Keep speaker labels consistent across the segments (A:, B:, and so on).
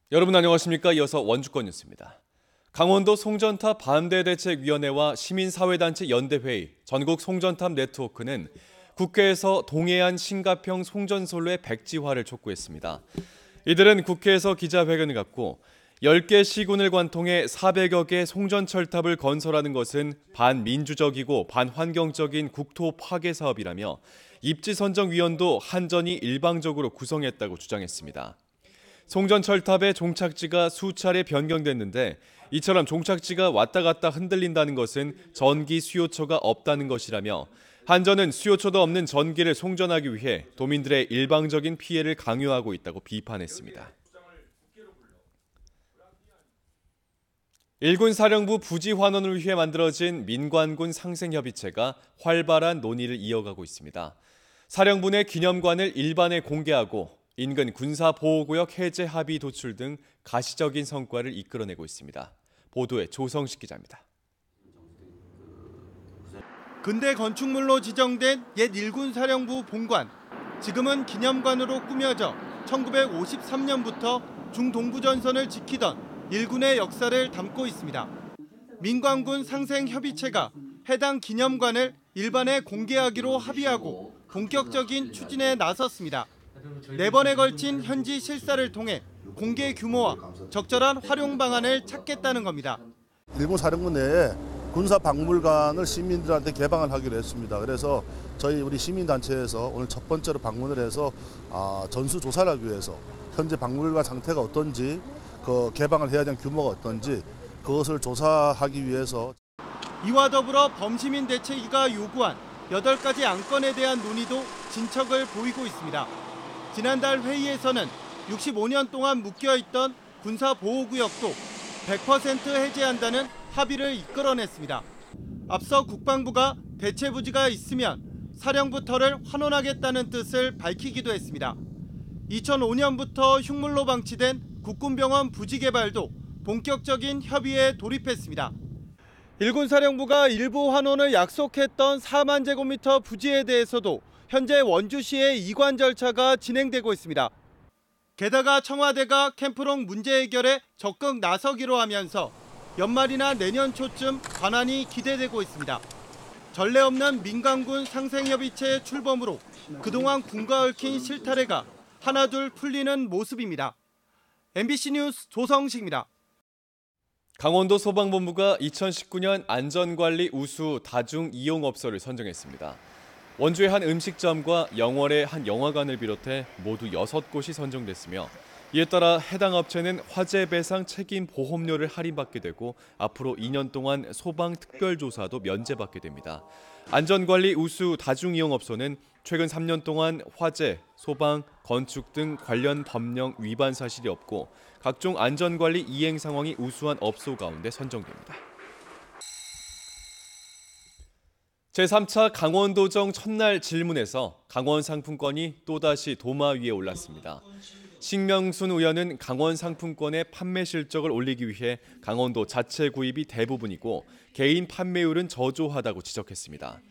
A: 여러분 안녕하십니까? 이어서 원주권 뉴스입니다. 강원도 송전탑 반대대책위원회와 시민사회단체 연대회의, 전국 송전탑 네트워크는 국회에서 동해안 신가평 송전선로의 백지화를 촉구했습니다. 이들은 국회에서 기자회견을 갖고 10개 시군을 관통해 400여 개 송전철탑을 건설하는 것은 반민주적이고 반환경적인 국토 파괴 사업이라며 입지선정위원도 한전이 일방적으로 구성했다고 주장했습니다. 송전철탑의 종착지가 수차례 변경됐는데 이처럼 종착지가 왔다 갔다 흔들린다는 것은 전기 수요처가 없다는 것이라며 한전은 수요처도 없는 전기를 송전하기 위해 도민들의 일방적인 피해를 강요하고 있다고 비판했습니다. 일군 사령부 부지 환원을 위해 만들어진 민관군 상생협의체가 활발한 논의를 이어가고 있습니다. 사령부 내 기념관을 일반에 공개하고 인근 군사보호구역 해제 합의 도출 등 가시적인 성과를 이끌어내고 있습니다. 보도에 조성식 기자입니다.
B: 근대 건축물로 지정된 옛 일군 사령부 본관. 지금은 기념관으로 꾸며져 1953년부터 중동부전선을 지키던 일군의 역사를 담고 있습니다. 민관군 상생협의체가 해당 기념관을 일반에 공개하기로 합의하고 본격적인 추진에 나섰습니다. 4번에 걸친 현지 실사를 통해 공개 규모와 적절한 활용 방안을 찾겠다는 겁니다.
C: 일본 사령부 내에 군사박물관을 시민들한테 개방을 하기로 했습니다. 그래서 우리 시민단체에서 오늘 첫 번째로 방문을 해서 전수조사를 하기 위해서 현재 박물관 상태가 어떤지, 그 개방을 해야 되는 규모가 어떤지 그것을 조사하기 위해서.
B: 이와 더불어 범시민 대책위가 요구한 8가지 안건에 대한 논의도 진척을 보이고 있습니다. 지난달 회의에서는 65년 동안 묶여있던 군사보호구역도 100% 해제한다는 합의를 이끌어냈습니다. 앞서 국방부가 대체부지가 있으면 사령부터를 환원하겠다는 뜻을 밝히기도 했습니다. 2005년부터 흉물로 방치된 국군병원 부지 개발도 본격적인 협의에 돌입했습니다. 일군 사령부가 일부 환원을 약속했던 4만 제곱미터 부지에 대해서도 현재 원주시의 이관 절차가 진행되고 있습니다. 게다가 청와대가 캠프롱 문제 해결에 적극 나서기로 하면서 연말이나 내년 초쯤 관안이 기대되고 있습니다. 전례 없는 민관군 상생협의체의 출범으로 그동안 군과 얽힌 실타래가 하나둘 풀리는 모습입니다. MBC 뉴스 조성식입니다.
A: 강원도 소방본부가 2019년 안전관리 우수 다중이용업소를 선정했습니다. 원주의 한 음식점과 영월의 한 영화관을 비롯해 모두 6곳이 선정됐으며 이에 따라 해당 업체는 화재 배상 책임 보험료를 할인받게 되고 앞으로 2년 동안 소방 특별조사도 면제받게 됩니다. 안전관리 우수 다중이용업소는 최근 3년 동안 화재, 소방, 건축 등 관련 법령 위반 사실이 없고 각종 안전관리 이행 상황이 우수한 업소 가운데 선정됩니다. 제3차 강원도정 첫날 질문에서 강원 상품권이 또다시 도마 위에 올랐습니다. 신명순 의원은 강원 상품권의 판매 실적을 올리기 위해 강원도 자체 구입이 대부분이고 개인 판매율은 저조하다고 지적했습니다.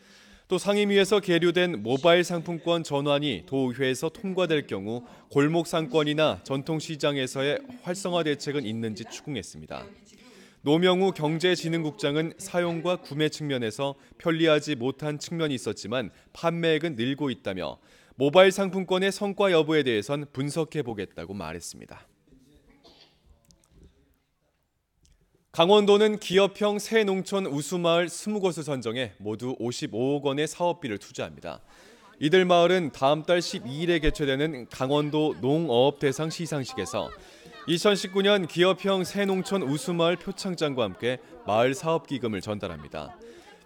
A: 또 상임위에서 계류된 모바일 상품권 전환이 도의회에서 통과될 경우 골목 상권이나 전통시장에서의 활성화 대책은 있는지 추궁했습니다. 노명우 경제진흥국장은 사용과 구매 측면에서 편리하지 못한 측면이 있었지만 판매액은 늘고 있다며 모바일 상품권의 성과 여부에 대해선 분석해보겠다고 말했습니다. 강원도는 기업형 새농촌 우수마을 20곳을 선정해 모두 55억 원의 사업비를 투자합니다. 이들 마을은 다음 달 12일에 개최되는 강원도 농어업 대상 시상식에서 2019년 기업형 새농촌 우수마을 표창장과 함께 마을 사업기금을 전달합니다.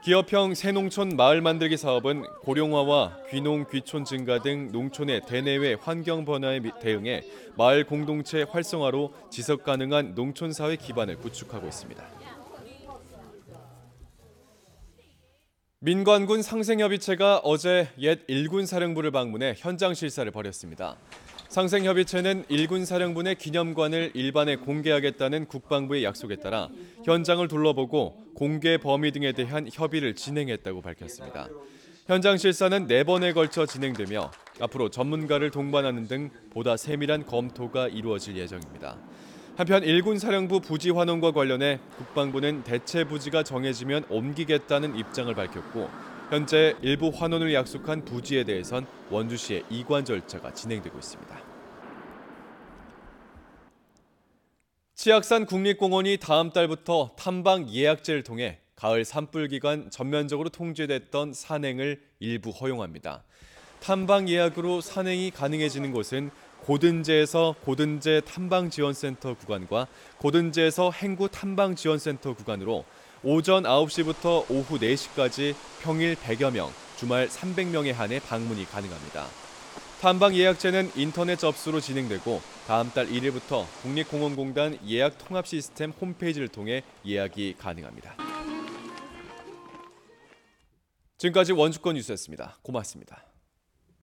A: 기업형 새농촌 마을 만들기 사업은 고령화와 귀농, 귀촌 증가 등 농촌의 대내외 환경 변화에 대응해 마을 공동체 활성화로 지속 가능한 농촌사회 기반을 구축하고 있습니다. 민관군 상생협의체가 어제 옛 일군 사령부를 방문해 현장 실사를 벌였습니다. 상생협의체는 일군 사령부 내 기념관을 일반에 공개하겠다는 국방부의 약속에 따라 현장을 둘러보고 공개 범위 등에 대한 협의를 진행했다고 밝혔습니다. 현장 실사는 4번에 걸쳐 진행되며 앞으로 전문가를 동반하는 등 보다 세밀한 검토가 이루어질 예정입니다. 한편 일군 사령부 부지 환원과 관련해 국방부는 대체 부지가 정해지면 옮기겠다는 입장을 밝혔고 현재 일부 환원을 약속한 부지에 대해선 원주시의 이관 절차가 진행되고 있습니다. 치악산 국립공원이 다음 달부터 탐방 예약제를 통해 가을 산불 기간 전면적으로 통제됐던 산행을 일부 허용합니다. 탐방 예약으로 산행이 가능해지는 곳은 고든제에서 고든제 탐방지원센터 구간과 고든제에서 행구 탐방지원센터 구간으로 오전 9시부터 오후 4시까지 평일 100여 명, 주말 300명에 한해 방문이 가능합니다. 탐방 예약제는 인터넷 접수로 진행되고 다음 달 1일부터 국립공원공단 예약 통합 시스템 홈페이지를 통해 예약이 가능합니다. 지금까지 원주권 뉴스였습니다. 고맙습니다.